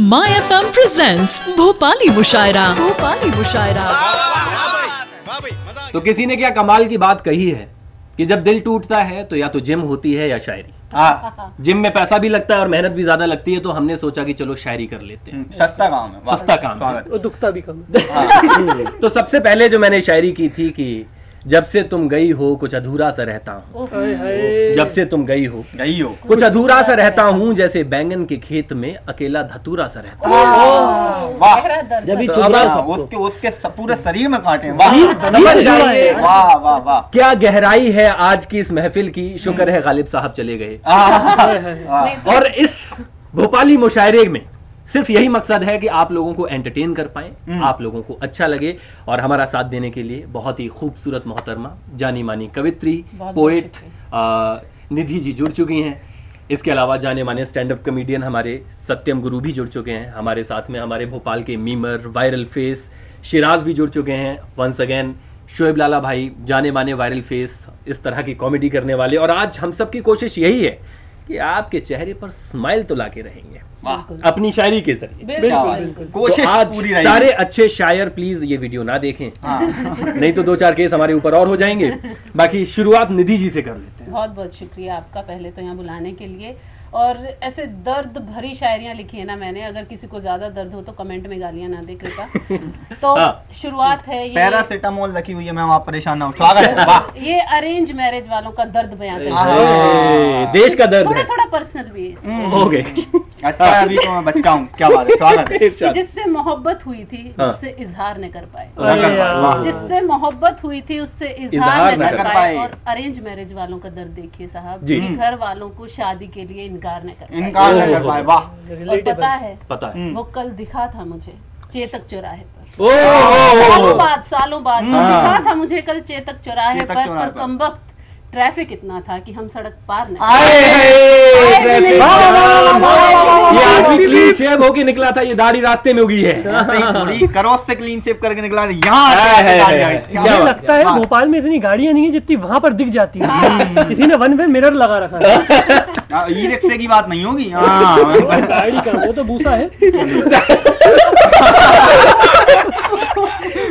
My FM presents Bhopali मुशायरा। भोपाली मुशायरा। तो किसी ने क्या कमाल की बात कही है कि जब दिल टूटता है तो या तो जिम होती है या शायरी। जिम में पैसा भी लगता है और मेहनत भी ज्यादा लगती है, तो हमने सोचा कि चलो शायरी कर लेते हैं। सस्ता काम है, सस्ता काम है और दुखता भी कम। तो सबसे पहले जो मैंने शायरी की थी कि जब से तुम गई हो कुछ अधूरा सा रहता हूँ। जब से तुम गई हो कुछ अधूरा सा रहता हूँ, जैसे बैंगन के खेत में अकेला धतूरा सा रहता हूँ। उसके पूरे शरीर में कांटे। समझ जाइए वाह वाह वाह, क्या गहराई है आज की इस महफिल की। शुक्र है गालिब साहब चले गए। और इस भोपाली मुशायरे में सिर्फ यही मकसद है कि आप लोगों को एंटरटेन कर पाएं, आप लोगों को अच्छा लगे। और हमारा साथ देने के लिए बहुत ही खूबसूरत मोहतरमा जानी मानी कवित्री पोएट निधि जी जुड़ चुकी हैं। इसके अलावा जाने माने स्टैंड अप कॉमेडियन हमारे सत्यम गुरु भी जुड़ चुके हैं हमारे साथ में। हमारे भोपाल के मीमर वायरल फेस शिराज भी जुड़ चुके हैं। वंस अगेन शोएब लाला भाई, जाने माने वायरल फेस, इस तरह की कॉमेडी करने वाले। और आज हम सब की कोशिश यही है कि आपके चेहरे पर स्माइल तो लाके रहेंगे अपनी शायरी के जरिए। कोशिश आज पूरी रही। सारे अच्छे शायर प्लीज ये वीडियो ना देखें, नहीं तो 2-4 केस हमारे ऊपर और हो जाएंगे। बाकी शुरुआत निधि जी से कर लेते हैं। बहुत बहुत शुक्रिया आपका पहले तो यहाँ बुलाने के लिए। और ऐसे दर्द भरी शायरियां लिखी है ना मैंने, अगर किसी को ज्यादा दर्द हो तो कमेंट में गालियां ना दे कृपा। तो शुरुआत है ये पैरासिटामोल रखी हुई है मैम, आप परेशान ना हो। स्वागत है। ये अरेंज मैरिज वालों का दर्द बयां कर देश का दर्द थोड़ा है। थोड़ा पर्सनल भी है हो गए। अच्छा है, अभी तो मैं बच्चा हूँ। क्या बात है, स्वागत है। जिससे मोहब्बत हुई थी उससे इजहार न कर पाए। वाह। जिससे मोहब्बत हुई थी उससे इजहार न कर पाए। और अरेंज मैरिज वालों का दर्द देखिए साहब, जी। कि घर वालों को शादी के लिए इनकार न कर पाए। इनकार न कर पाए। वाह। और पता है वो वो कल दिखा था मुझे चेतक चौराहे पर। ओ सालों बाद वो दिखा था मुझे कल चेतक चौराहे पर कमबख्त ट्रैफिक इतना था कि हम सड़क पार नहीं। ये आदमी क्लीन शेव होके निकला था, ये दाढ़ी रास्ते में उगी है। थोड़ी क्रॉस से क्लीन शेव करके निकला यहाँ। मुझे लगता है भोपाल में इतनी गाड़ियां नहीं है जितनी वहां पर दिख जाती है। किसी ने वन वे मिरर लगा रखा है। ई रिक्शे की बात नहीं होगी। गाड़ी का वो तो भूसा है।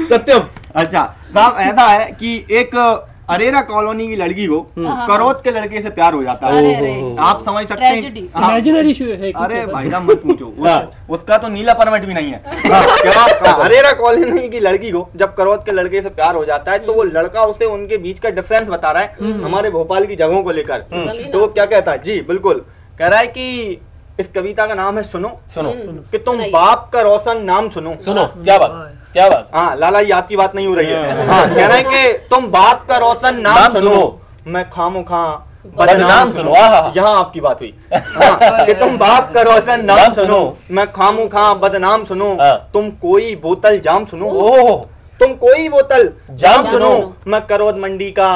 सत्यम। अच्छा साहब, ऐसा है कि एक अरेरा कॉलोनी की लड़की को करोत के लड़के से प्यार हो जाता है। आप समझ सकते हैं। इमेजिनरी इशू है। अरे भाई साहब मत पूछो, उसका तो नीला परमिट भी नहीं है। क्या अरेरा कॉलोनी की लड़की को जब करोत के लड़के से प्यार हो जाता है तो वो लड़का उसे उनके बीच का डिफरेंस बता रहा है हमारे भोपाल की जगहों को लेकर। तो क्या कहता है जी, बिल्कुल कह रहा है कि इस कविता का नाम है सुनो सुनो कि तुम बाप का रोशन नाम सुनो। सुनो, क्या बात क्या बात। हाँ लाला, ये आपकी बात नहीं हो रही है। हाँ, कह रहे हैं कि तुम बाप का रोशन नाम सुनो, मैं खामोखा बदनाम सुनो। यहाँ आपकी बात हुई। हाँ, कि तुम बाप का रोशन नाम सुनो, मैं खामोखा बदनाम सुनो। तुम कोई बोतल जाम सुनो, तुम कोई बोतल जाम सुनो, मैं करोद मंडी का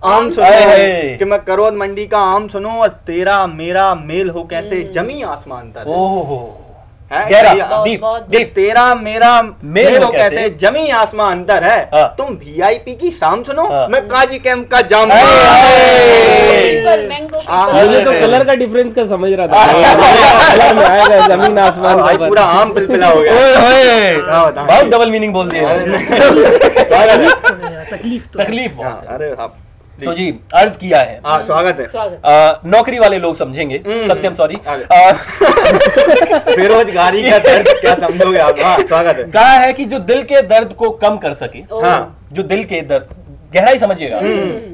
आम सुनो। कि मैं करोद मंडी का आम सुनो और तेरा मेरा मेल हो कैसे जमी आसमान तक। तेरा मेरा मेल हो कैसे जमी आसमान अंतर है। तुम VIP की शाम सुनो, मैं काजी कैंप का जाम। मुझे तो कलर का डिफरेंस का समझ रहा था। कलर में आएगा जमीन आसमान भाई, पूरा आम पिलपिला हो गया। बहुत डबल मीनिंग बोल दिया। तकलीफ। अरे आप तो जी अर्ज किया है। स्वागत है। नौकरी वाले लोग समझेंगे। सत्यम सॉरी। बेरोजगारी का दर्द क्या समझोगे आप। स्वागत है। कहा है कि जो दिल के दर्द को कम कर सके, जो दिल के दर्द, गहराई समझिएगा,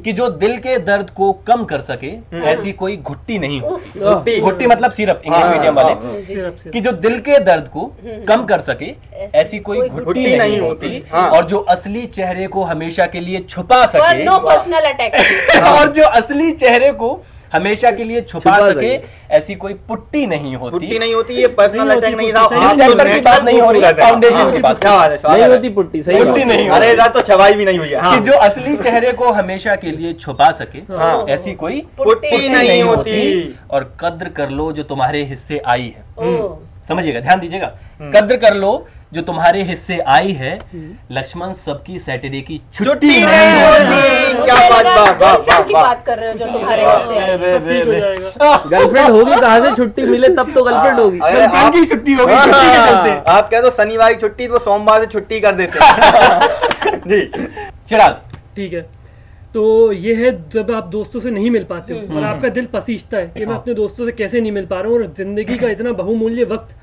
कि जो दिल के दर्द को कम कर सके ऐसी कोई घुट्टी नहीं होती। घुट्टी मतलब सिरप, इंग्लिश मीडियम वाले। कि जो दिल के दर्द को कम कर सके ऐसी कोई घुट्टी नहीं होती। और जो असली चेहरे को हमेशा के लिए छुपा सके, और जो असली चेहरे को हमेशा के लिए छुपा सके ऐसी कोई पुट्टी नहीं होती। पुट्टी नहीं होती। ये पर्सनल अटैक नहीं था। चैप्टर की बात नहीं हो रही है, फाउंडेशन की बात। क्या बात है। नहीं होती पुट्टी, सही पुट्टी नहीं। अरे तो छवाई भी नहीं हुई है। कि जो असली चेहरे को हमेशा के लिए छुपा सके ऐसी कोई पुट्टी नहीं होती। और कद्र कर लो जो तुम्हारे हिस्से आई है। समझिएगा, ध्यान दीजिएगा। कद्र कर लो जो तुम्हारे हिस्से आई है, लक्ष्मण सबकी सैटरडे की छुट्टी नहीं है। होती। क्या बात, वाह की बात कर रहे हो जो तुम्हारे हिस्से गर्लफ्रेंड होगी कहाँ से छुट्टी मिले, तब तो गर्लफ्रेंड होगी। गर्लफ्रेंड की छुट्टी होगी, छुट्टी के चलते। आप कह दो शनिवार की छुट्टी तो सोमवार से छुट्टी कर देते जी। चिराग, ठीक है, तो ये है जब आप दोस्तों से नहीं मिल पाते हो और आपका दिल पसीजता है कि मैं अपने दोस्तों से कैसे नहीं मिल पा रहा हूँ, और जिंदगी का इतना बहुमूल्य वक्त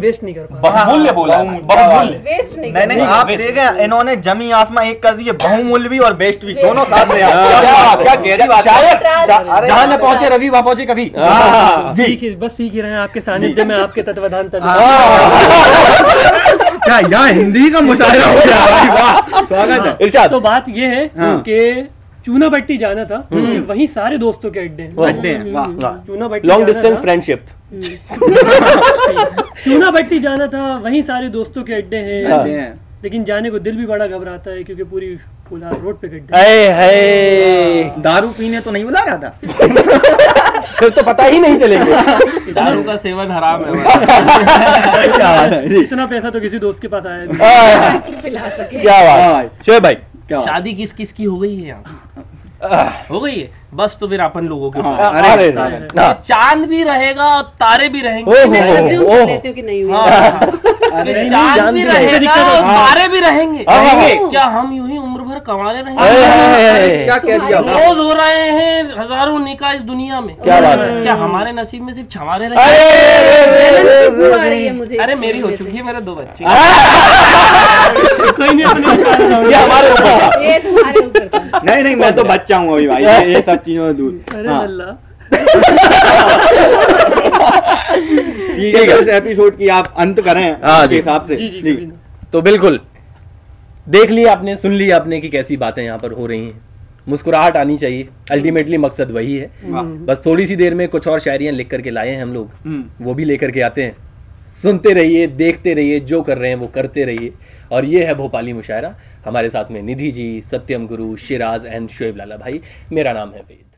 वेस्ट नहीं कर पा रहा। बहुमूल्य बोला, बहुमूल्य। वेस्ट नहीं नहीं आप देखें, इन्होंने जमी आसमां एक कर दिए, बहुमूल्य भी और बेस्ट भी दोनों साथ में। क्या गहरी बात है। शायद जहां न पहुंचे रवि वहां पहुंचे कभी। बस सीख ही रहे हैं आपके सानिध्य में, आपके तत्वाधान क्या यहाँ हिंदी का मुशायरा हो गया भाई, वाह, स्वागत है। इरशाद। तो बात ये है कि चूना भट्टी जाना था, वहीं सारे दोस्तों के अड्डे हैं। अड्डे हैं, वाह। चूना भट्टी लॉन्ग जाना डिस्टेंस था- फ्रेंडशिप। चूना भट्टी जाना था, वहीं सारे दोस्तों के अड्डे हैं, अड्डे हैं। लेकिन जाने को दिल भी बड़ा घबराता है क्योंकि पूरी कोलार रोड पे गड्ढे। दारू पीने तो नहीं बुला रहा था। फिर तो पता ही नहीं चलेगा। दारू का सेवन हराम है। क्या बात है जी। इतना पैसा तो किसी दोस्त के पास आया नहीं। पिला सके। क्या बात, शोएब भाई। क्या बात? शादी किस किस की हो गई है यहाँ? हो गई है, बस तो फिर अपन लोगों के अरे चांद भी रहेगा और तारे भी रहेंगे। मैं assume कर लेती हूँ कि नहीं हुई। कि चांद भी रहेगा और तारे भी रहेंगे। रहेंगे। क्या हम यूं ही उम्र भर कमाने रहेंगे? क्या कह दिया? रोज हो रहे हैं हजारों निकाह इस दुनिया में। क्या बात है? क्या हमारे नसीब में सिर्फ छमारे Balance की क्यों आ रही है मुझे अरे इस मेरी हो वजह चुकी से? है, मेरे 2 बच्चे। कोई नहीं, अपने ये हमारे ऊपर था। ये तुम्हारे ऊपर था। नहीं मैं तो बच्चा हूँ अभी भाई, ये सब चीजों में दूर। अरे हाँ। अल्लाह, ठीक है, इस एपिसोड की आप अंत करें हाँ, के जी। हिसाब से। जी जी जी। कभी ना। तो बिल्कुल देख लिया आपने, सुन लिया आपने कि कैसी बातें यहाँ पर हो रही हैं। मुस्कुराहट आनी चाहिए, अल्टीमेटली मकसद वही है। बस थोड़ी सी देर में कुछ और शायरियाँ लिख करके लाए हैं हम लोग, वो भी लेकर के आते हैं। सुनते रहिए, देखते रहिए, जो कर रहे हैं वो करते रहिए। और ये है भोपाली मुशायरा। हमारे साथ में निधि जी, सत्यम गुरु, शिराज एंड शोएब लाला भाई। मेरा नाम है वेद।